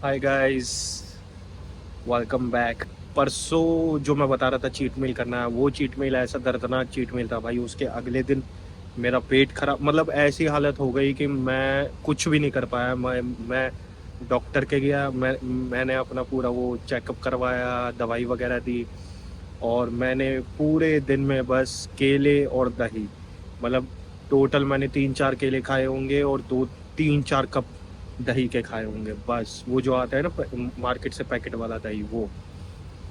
Hi guys, welcome back. परसों जो मैं बता रहा था चीट मील करना है, वो चीट मील ऐसा दर्दनाक चीट मील था भाई। उसके अगले दिन मेरा पेट खराब, मतलब ऐसी हालत हो गई कि मैं कुछ भी नहीं कर पाया। मैं डॉक्टर के गया, मैंने अपना पूरा वो चेकअप करवाया, दवाई वगैरह दी। और मैंने पूरे दिन में बस केले और दही, मतलब टोटल मैंने 3-4 केले खाए होंगे और 2-3-4 कप दही के खाए होंगे। बस वो जो आता है ना मार्केट से पैकेट वाला दही, वो।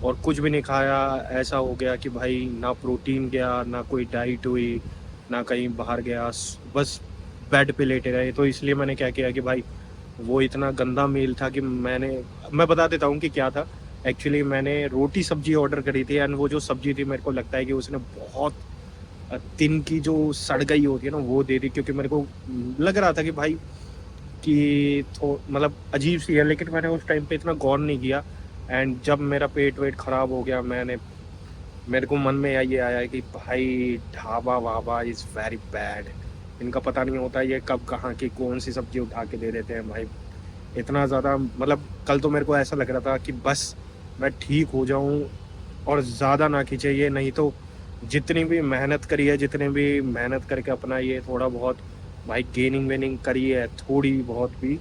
और कुछ भी नहीं खाया। ऐसा हो गया कि भाई ना प्रोटीन गया, ना कोई डाइट हुई, ना कहीं बाहर गया। बस बेड पे लेटे रहे। तो इसलिए मैंने क्या किया कि भाई वो इतना गंदा मील था कि मैं बता देता हूँ कि क्या था। एक्चुअली मैंने रोटी सब्जी ऑर्डर करी थी, एंड वो जो सब्जी थी मेरे को लगता है कि उसने बहुत दिन की जो सड़ गई होती है ना वो दे दी, क्योंकि मेरे को लग रहा था कि भाई कि मतलब अजीब सी है। लेकिन मैंने उस टाइम पे इतना गौर नहीं किया। एंड जब मेरा पेट वेट खराब हो गया, मेरे को मन में ये आया कि भाई dhaba Baba is very bad. इनका पता नहीं होता ये कब कहाँ की कौन सी सब्जी उठा के दे देते हैं भाई। इतना ज़्यादा, मतलब कल तो मेरे को ऐसा लग रहा था कि बस मैं ठीक हो जाऊं और ज़्यादा ना खींचे ये, नहीं तो जितनी भी मेहनत करी है, जितने भी मेहनत करके अपना ये थोड़ा बहुत भाई गेनिंग वेनिंग करी है थोड़ी बहुत भी,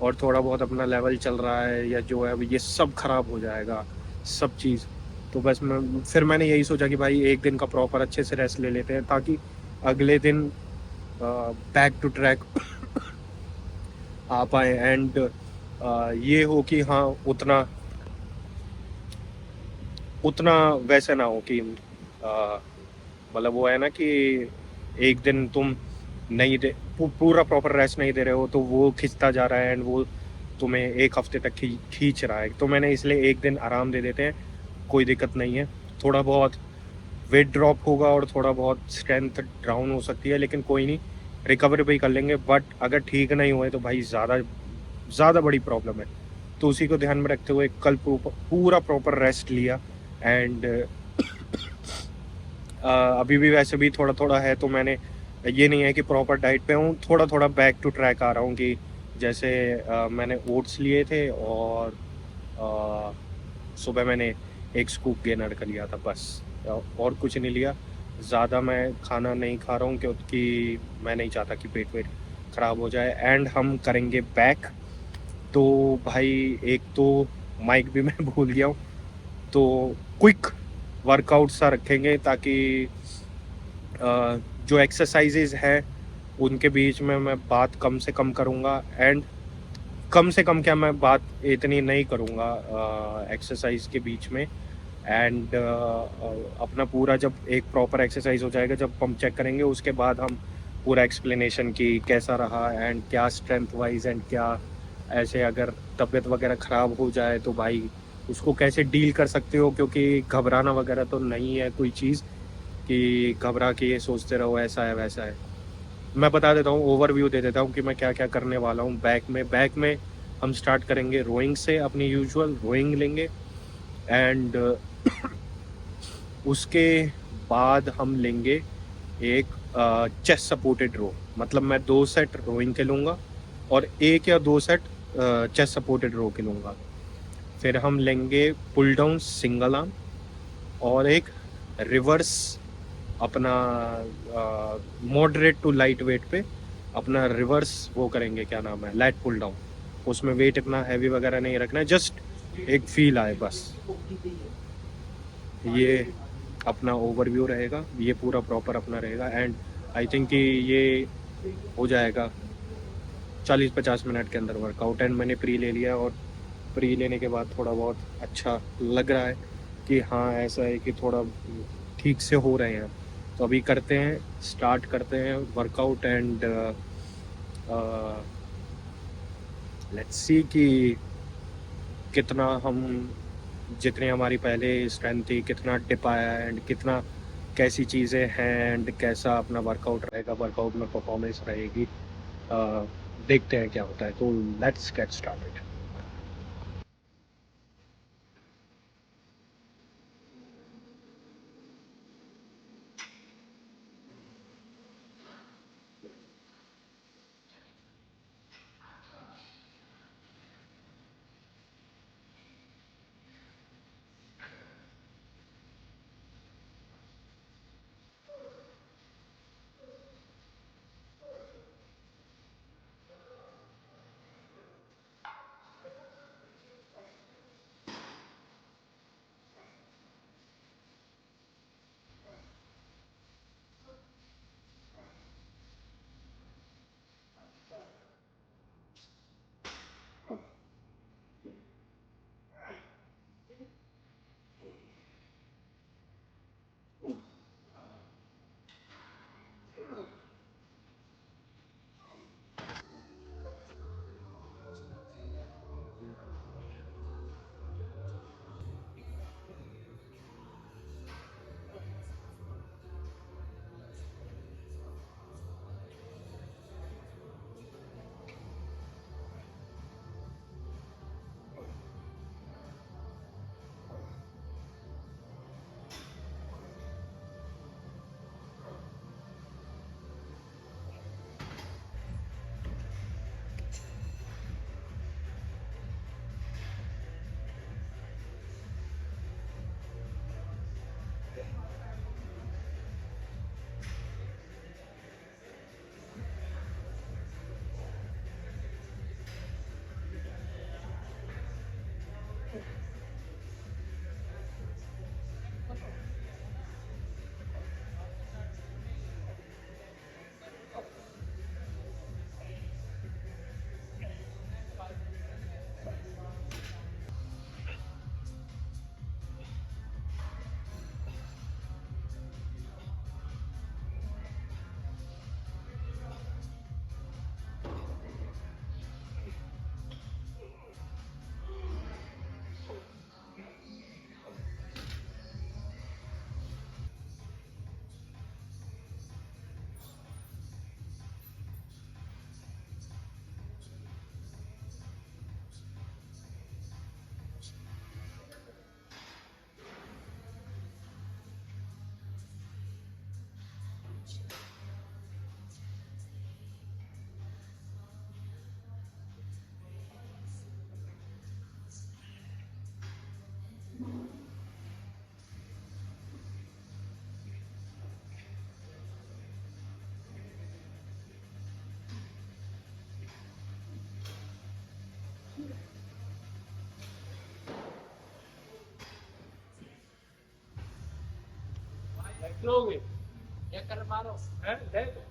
और थोड़ा बहुत अपना लेवल चल रहा है या जो है ये सब खराब हो जाएगा, सब चीज़। तो बस मैंने यही सोचा कि भाई एक दिन का प्रॉपर अच्छे से रेस्ट ले लेते हैं, ताकि अगले दिन बैक टू ट्रैक आ पाए। एंड ये हो कि हाँ उतना उतना वैसे ना हो कि मतलब वो है ना कि एक दिन तुम नहीं दे पूरा प्रॉपर रेस्ट नहीं दे रहे हो तो वो खिंचता जा रहा है, एंड वो तुम्हें एक हफ्ते तक खींच रहा है। तो मैंने इसलिए एक दिन आराम दे देते हैं, कोई दिक्कत नहीं है। थोड़ा बहुत वेट ड्रॉप होगा और थोड़ा बहुत स्ट्रेंथ डाउन हो सकती है, लेकिन कोई नहीं, रिकवर भी कर लेंगे। बट अगर ठीक नहीं हुए तो भाई ज़्यादा ज़्यादा बड़ी प्रॉब्लम है। तो उसी को ध्यान में रखते हुए कल पूरा प्रॉपर रेस्ट लिया। एंड अभी भी वैसे भी थोड़ा थोड़ा है, तो मैंने ये नहीं है कि प्रॉपर डाइट पे हूँ, थोड़ा थोड़ा बैक टू ट्रैक आ रहा हूँ। कि जैसे मैंने ओट्स लिए थे, और अ, सुबह मैंने एक स्कूप गेनर का लिया था बस। और कुछ नहीं लिया। ज़्यादा मैं खाना नहीं खा रहा हूँ, क्योंकि मैं नहीं चाहता कि पेट वेट ख़राब हो जाए। एंड हम करेंगे बैक। तो भाई एक तो माइक भी मैं भूल गया हूँ, तो क्विक वर्कआउट सा रखेंगे, ताकि जो एक्सरसाइजेज हैं उनके बीच में मैं बात कम से कम करूँगा। एंड कम से कम क्या, मैं बात इतनी नहीं करूँगा एक्सरसाइज के बीच में। एंड अपना पूरा जब एक प्रॉपर एक्सरसाइज हो जाएगा, जब पंप चेक करेंगे, उसके बाद हम पूरा एक्सप्लेनेशन की कैसा रहा एंड क्या स्ट्रेंथ वाइज एंड क्या ऐसे अगर तबीयत वगैरह ख़राब हो जाए तो भाई उसको कैसे डील कर सकते हो। क्योंकि घबराना वगैरह तो नहीं है कोई चीज़ कि घबरा के ये सोचते रहो ऐसा है वैसा है। मैं बता देता हूँ, ओवरव्यू दे देता हूँ कि मैं क्या क्या करने वाला हूँ। बैक में हम स्टार्ट करेंगे रोइंग से, अपनी यूजुअल रोइंग लेंगे। एंड उसके बाद हम लेंगे एक चेस्ट सपोर्टेड रो, मतलब मैं 2 सेट रोइंग के लूँगा और 1 या 2 सेट चेस्ट सपोर्टेड रो के लूँगा। फिर हम लेंगे पुल डाउन सिंगल आर्म, और एक रिवर्स अपना मॉडरेट टू लाइट वेट पे अपना रिवर्स वो करेंगे, क्या नाम है, लाइट पुल डाउन। उसमें वेट इतना हैवी वगैरह नहीं रखना है, जस्ट एक फील आए बस। ये अपना ओवरव्यू रहेगा, ये पूरा प्रॉपर अपना रहेगा। एंड आई थिंक कि ये हो जाएगा 40-50 मिनट के अंदर वर्कआउट। एंड मैंने प्री ले लिया, और प्री लेने के बाद थोड़ा बहुत अच्छा लग रहा है कि हाँ ऐसा है कि थोड़ा ठीक से हो रहे हैं। तो अभी करते हैं, स्टार्ट करते हैं वर्कआउट। एंड लेट्स सी कि कितना हम, जितनी हमारी पहले स्ट्रेंथ थी कितना टिप आया, एंड कितना कैसी चीज़ें हैं, एंड कैसा अपना वर्कआउट रहेगा, वर्कआउट में परफॉर्मेंस रहेगी। अ, देखते हैं क्या होता है। तो लेट्स गेट स्टार्टेड। लोगे या कर मारो है ले लो।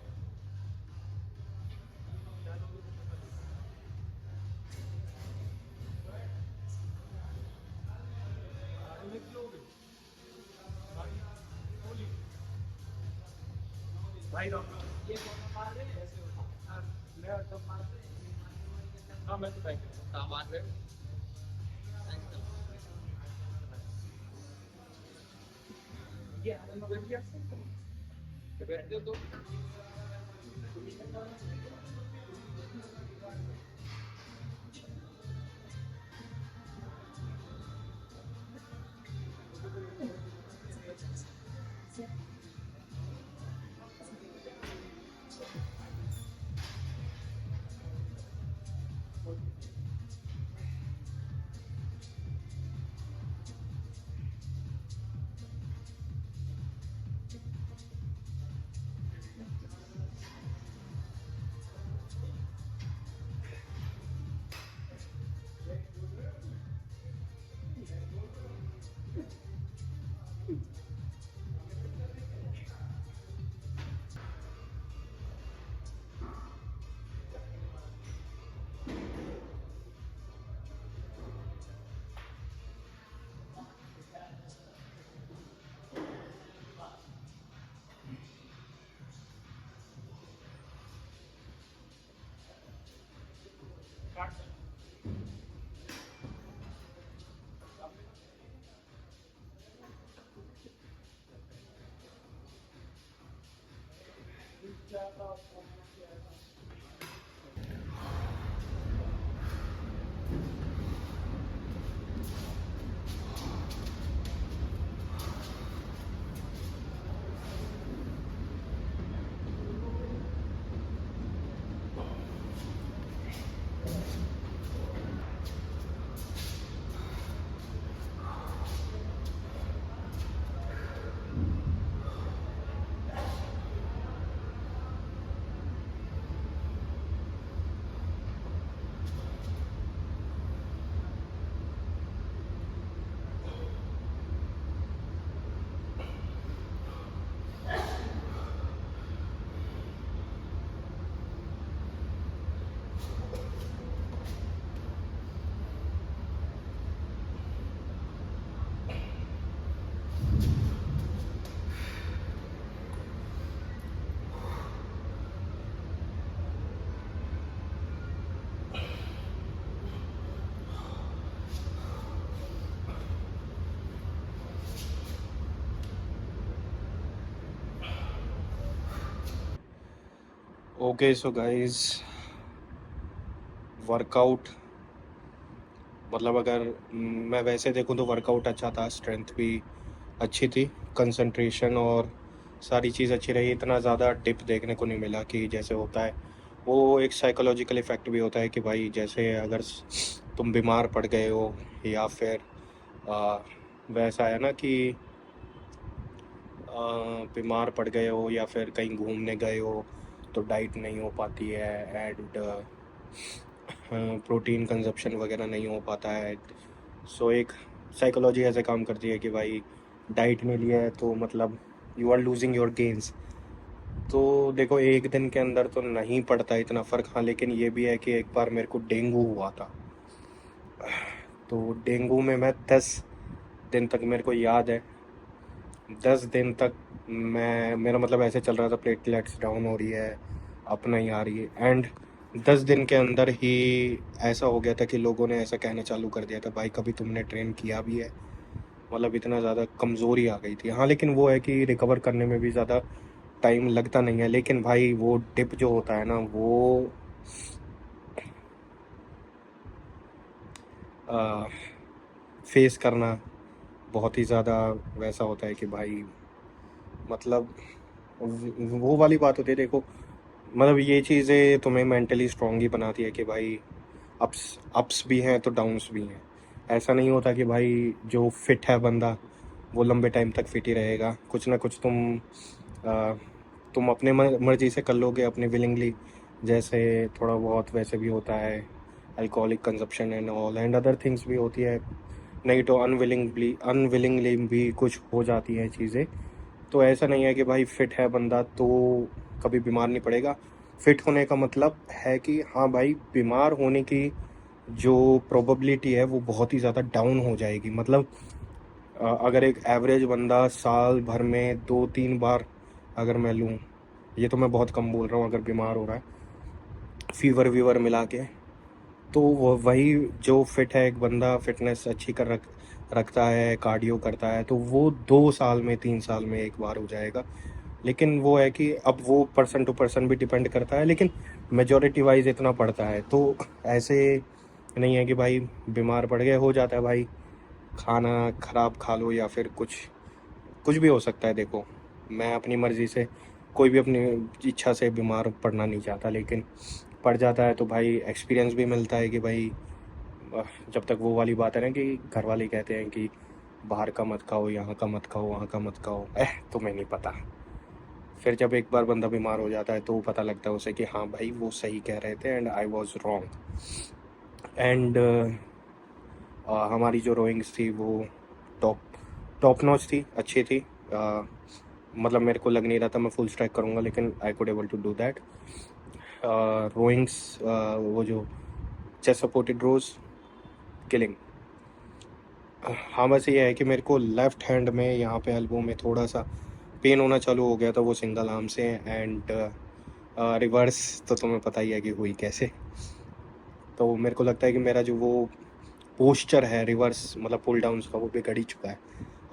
भाई ये मार रहे हैं ऐसे हाँ, मैं तो मार हाँ मैं तो बैठ सामान में ये बैठते तो ओके सो गाइस वर्कआउट मतलब अगर मैं वैसे देखूं तो वर्कआउट अच्छा था, स्ट्रेंथ भी अच्छी थी, कंसंट्रेशन और सारी चीज़ अच्छी रही। इतना ज़्यादा डिप देखने को नहीं मिला कि जैसे होता है वो एक साइकोलॉजिकल इफ़ेक्ट भी होता है कि भाई जैसे अगर तुम बीमार पड़ गए हो या फिर आ, वैसा है ना कि बीमार पड़ गए हो या फिर कहीं घूमने गए हो तो डाइट नहीं हो पाती है एंड प्रोटीन कंजप्शन वगैरह नहीं हो पाता है। सो एक साइकोलॉजी ऐसे काम करती है कि भाई डाइट नहीं लिया है तो मतलब you are losing your gains. तो देखो एक दिन के अंदर तो नहीं पड़ता इतना फ़र्क, हाँ लेकिन ये भी है कि एक बार मेरे को डेंगू हुआ था। तो डेंगू में मैं 10 दिन तक, मेरे को याद है 10 दिन तक मैं, मेरा मतलब ऐसे चल रहा था प्लेटलेट्स डाउन हो रही है, अप नहीं आ रही है एंड 10 दिन के अंदर ही ऐसा हो गया था कि लोगों ने ऐसा कहना चालू कर दिया था भाई कभी तुमने ट्रेन किया भी है, मतलब इतना ज़्यादा कमज़ोरी आ गई थी। हाँ लेकिन वो है कि रिकवर करने में भी ज़्यादा टाइम लगता नहीं है, लेकिन भाई वो डिप जो होता है ना वो फेस करना बहुत ही ज़्यादा वैसा होता है कि भाई मतलब वो वाली बात होती है। देखो मतलब ये चीज़ें तुम्हें मेंटली स्ट्रांग ही बनाती है कि भाई अप्स अप्स भी हैं तो डाउन्स भी हैं। ऐसा नहीं होता कि भाई जो फिट है बंदा वो लंबे टाइम तक फिट ही रहेगा, कुछ ना कुछ तुम अपने मर्जी से कर लोगे, अपने विलिंगली। जैसे थोड़ा बहुत वैसे भी होता है alcoholic consumption and all and other things भी होती है, नहीं तो अनविलिंगली भी कुछ हो जाती हैं चीज़ें तो ऐसा नहीं है कि भाई फिट है बंदा तो कभी बीमार नहीं पड़ेगा। फिट होने का मतलब है कि हाँ भाई, बीमार होने की जो प्रोबेबिलिटी है वो बहुत ही ज़्यादा डाउन हो जाएगी। मतलब अगर एक एवरेज बंदा साल भर में 2-3 बार अगर मैं लूँ, ये तो मैं बहुत कम बोल रहा हूँ, अगर बीमार हो रहा है फीवर वीवर मिला के, तो वो वही जो फिट है एक बंदा, फिटनेस अच्छी रखता है, कार्डियो करता है, तो वो 2 साल में 3 साल में एक बार हो जाएगा। लेकिन वो है कि अब वो पर्सन टू पर्सन भी डिपेंड करता है, लेकिन मेजोरिटी वाइज इतना पड़ता है। तो ऐसे नहीं है कि भाई बीमार पड़ गए, हो जाता है भाई, खाना खराब खा लो या फिर कुछ कुछ भी हो सकता है। देखो, मैं अपनी मर्ज़ी से, कोई भी अपनी इच्छा से बीमार पड़ना नहीं चाहता, लेकिन पड़ जाता है तो भाई एक्सपीरियंस भी मिलता है कि भाई जब तक वो वाली बात है ना कि घर वाले कहते हैं कि बाहर का मत खाओ, यहाँ का मत खाओ, वहाँ का मत खाओ, तुम्हें नहीं पता। फिर जब एक बार बंदा बीमार हो जाता है तो पता लगता है उसे कि हाँ भाई वो सही कह रहे थे and I was wrong. And हमारी जो रोइंग्स थी वो टॉप टॉप नॉच थी, अच्छी थी। मतलब मेरे को लग नहीं रहा था मैं फुल स्ट्राइक करूँगा, लेकिन I could able to do that. Rowings, वो जो चेस्ट सपोर्टेड रोज, किलिंग। हाँ, बस ये है कि मेरे को लेफ़्ट हैंड में यहाँ पे एल्बो में थोड़ा सा पेन होना चालू हो गया था, वो सिंगल आर्म से। एंड रिवर्स तो तुम्हें पता ही है कि हुई कैसे। तो मेरे को लगता है कि मेरा जो वो पोस्चर है रिवर्स मतलब पुल डाउन्स का, वो बिगड़ ही चुका है।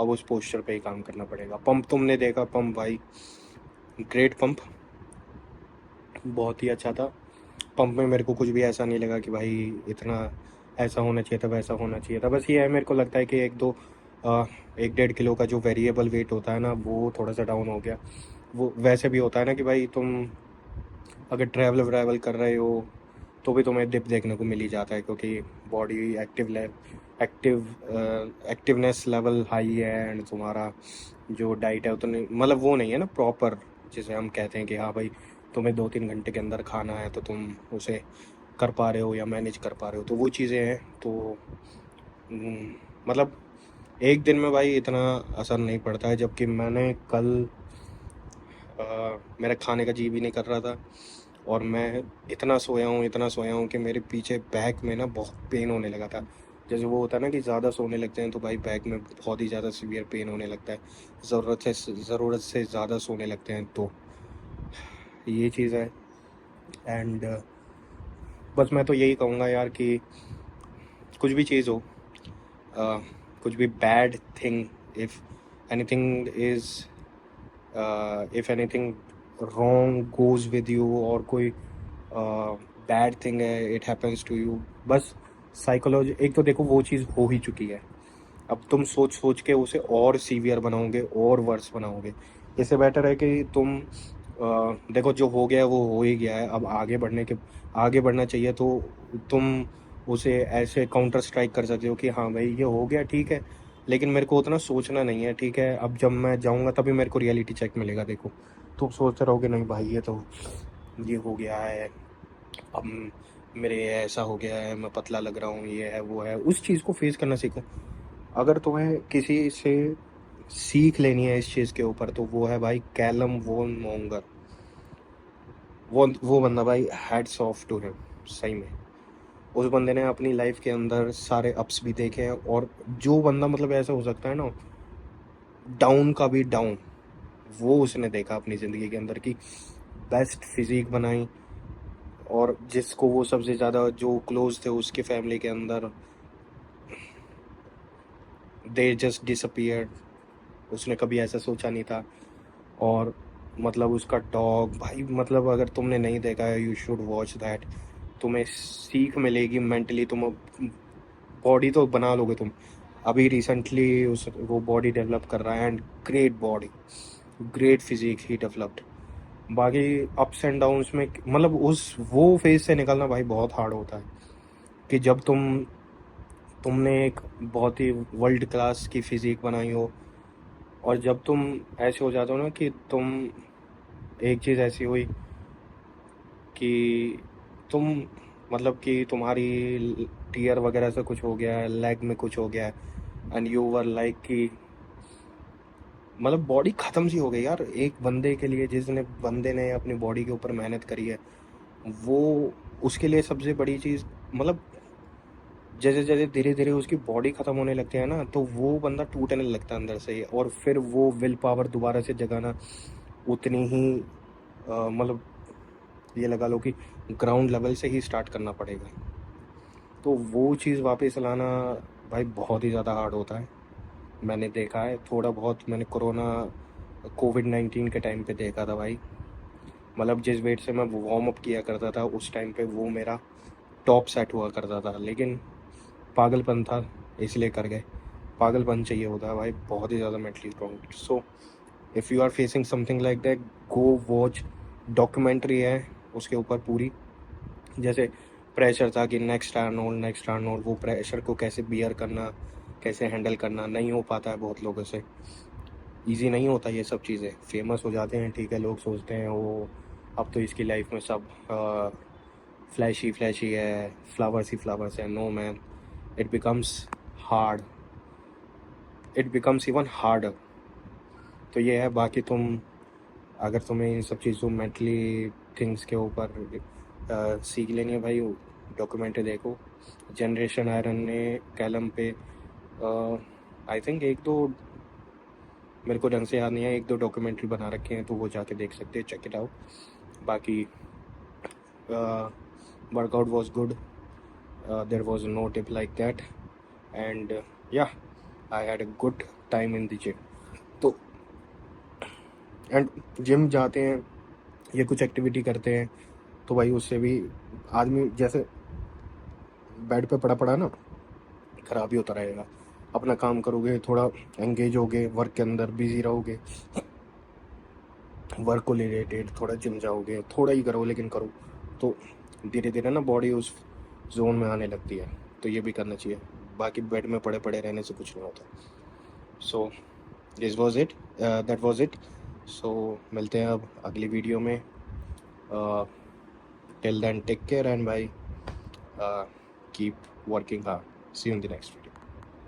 अब उस पोस्चर पे ही काम करना पड़ेगा। पंप तुमने देखा, पंप भाई ग्रेट पंप, बहुत ही अच्छा था। पंप में मेरे को कुछ भी ऐसा नहीं लगा कि भाई इतना ऐसा होना चाहिए था, वैसा होना चाहिए था। बस ये है, मेरे को लगता है कि 1-1.5 किलो का जो वेरिएबल वेट होता है ना, वो थोड़ा सा डाउन हो गया। वो वैसे भी होता है ना कि भाई तुम अगर ट्रैवल कर रहे हो तो भी तुम्हें डिप देखने को मिल ही जाता है, क्योंकि बॉडी एक्टिवनेस लेवल हाई है एंड तुम्हारा जो डाइट है उतनी मतलब वो नहीं है ना प्रॉपर, जिसे हम कहते हैं कि हाँ भाई तुम्हें 2-3 घंटे के अंदर खाना है तो तुम उसे कर पा रहे हो या मैनेज कर पा रहे हो, तो वो चीज़ें हैं। तो मतलब एक दिन में भाई इतना असर नहीं पड़ता है। जबकि मैंने कल मेरा खाने का जी भी नहीं कर रहा था, और मैं इतना सोया हूँ कि मेरे पीछे बैक में ना बहुत पेन होने लगा था। जैसे वो होता है ना कि ज़्यादा सोने लगते हैं तो भाई बैक में बहुत ही ज़्यादा सीवियर पेन होने लगता है, ज़रूरत से ज़्यादा सोने लगते हैं, तो ये चीज़ है। एंड बस मैं तो यही कहूँगा यार कि कुछ भी चीज़ हो, कुछ भी bad thing, if anything is if anything wrong goes with you, और कोई बैड थिंग है इट हैपन्स टू यू, बस साइकोलॉजी एक तो देखो वो चीज़ हो ही चुकी है। अब तुम सोच सोच के उसे और सीवियर बनाओगे और वर्स बनाओगे। इससे बेटर है कि तुम देखो जो हो गया है वो हो ही गया है। अब आगे बढ़ना चाहिए, तो तुम उसे ऐसे काउंटर स्ट्राइक कर सकते हो कि हाँ भाई ये हो गया ठीक है, लेकिन मेरे को उतना सोचना नहीं है। ठीक है, अब जब मैं जाऊँगा तभी मेरे को रियलिटी चेक मिलेगा। देखो तुम सोचते रहोगे नहीं भाई ये हो गया है, अब मेरे ऐसा हो गया है, मैं पतला लग रहा हूँ, ये है वो है, उस चीज़ को फेस करना सीखो। अगर तुम्हें किसी से सीख लेनी है इस चीज़ के ऊपर तो वो है भाई कैलम वॉन मोंगर। वो बंदा भाई हैट्स ऑफ टू हिम, सही में। उस बंदे ने अपनी लाइफ के अंदर सारे अप्स भी देखे हैं, और जो बंदा मतलब ऐसा हो सकता है ना डाउन का भी डाउन, वो उसने देखा अपनी ज़िंदगी के अंदर की बेस्ट फिजिक बनाई। और जिसको वो सबसे ज़्यादा जो क्लोज थे उसके फैमिली के अंदर, दे जस्ट डिसअपियर्ड। उसने कभी ऐसा सोचा नहीं था। और मतलब उसका डॉग भाई, मतलब अगर तुमने नहीं देखा है यू शुड वॉच दैट। तुम्हें सीख मिलेगी मेंटली, तुम बॉडी तो बना लोगे तुम। अभी रिसेंटली उस वो बॉडी डेवलप कर रहा है and great body, great physique ही डेवलप्ड। बाकी अप्स एंड डाउन्स में मतलब उस वो फेज से निकलना भाई बहुत हार्ड होता है, कि जब तुमने एक बहुत ही वर्ल्ड क्लास की फिजिक बनाई हो, और जब तुम ऐसे हो जाते हो ना कि तुम एक चीज़ ऐसी हुई कि तुम मतलब कि तुम्हारी टीयर वगैरह से कुछ हो गया है, लेग में कुछ हो गया है, एंड यू वर लाइक कि मतलब बॉडी ख़त्म सी हो गई यार एक बंदे के लिए, जिसने बंदे ने अपनी बॉडी के ऊपर मेहनत करी है, वो उसके लिए सबसे बड़ी चीज़, मतलब जैसे जैसे धीरे धीरे उसकी बॉडी ख़त्म होने लगती है ना, तो वो बंदा टूटने लगता है अंदर से ही, और फिर वो विल पावर दोबारा से जगाना उतनी ही मतलब ये लगा लो कि ग्राउंड लेवल से ही स्टार्ट करना पड़ेगा। तो वो चीज़ वापस लाना भाई बहुत ही ज़्यादा हार्ड होता है। मैंने देखा है थोड़ा बहुत, मैंने कोविड-19 के टाइम पे देखा था भाई। मतलब जिस वेट से मैं वार्म अप किया करता था उस टाइम पे वो मेरा टॉप सेट हुआ करता था, लेकिन पागलपन था इसलिए कर गए। पागलपन चाहिए होता है भाई, बहुत ही ज़्यादा mentally strong. So if you are facing something like that, go watch documentary है उसके ऊपर पूरी। जैसे प्रेशर था कि नेक्स्ट आर्नोल्ड, वो प्रेशर को कैसे बियर करना, कैसे हैंडल करना, नहीं हो पाता है बहुत लोगों से। ईजी नहीं होता ये सब चीज़ें। फेमस हो जाते हैं ठीक है, लोग सोचते हैं वो अब तो इसकी लाइफ में सब फ्लैशी फ्लैशी है, फ्लावर्स ही फ्लावर्स है। No man, it becomes hard, it becomes even harder. तो ये है। बाकी तुम, अगर तुम्हें इन सब चीज़ों मेंटली थिंग्स के ऊपर सीख लेनी है भाई, डॉक्यूमेंट्री देखो। जनरेशन आयरन ने कैलम पे आई थिंक एक दो, मेरे को ढंग से याद नहीं है, एक दो डॉक्यूमेंट्री बना रखे हैं, तो वो जाके देख सकते हैं, चेक इट आउट। बाकी workout was good, there was no tip like that, and yeah I had a good time in the gym. तो एंड जिम जाते हैं, ये कुछ एक्टिविटी करते हैं, तो भाई उससे भी आदमी जैसे बेड पे पड़ा पड़ा ना खराब ही होता रहेगा। अपना काम करोगे, थोड़ा एंगेज होगे वर्क के अंदर, बिजी रहोगे, वर्क को रिलेटेड थोड़ा जिम जाओगे, थोड़ा ही करो लेकिन करो, तो धीरे धीरे ना बॉडी उस जोन में आने लगती है। तो ये भी करना चाहिए। बाकी बेड में पड़े पड़े रहने से कुछ नहीं होता। So this was it, that was it. So मिलते हैं अब अगली वीडियो में। Till then take care and bye, keep working hard. See you in the next.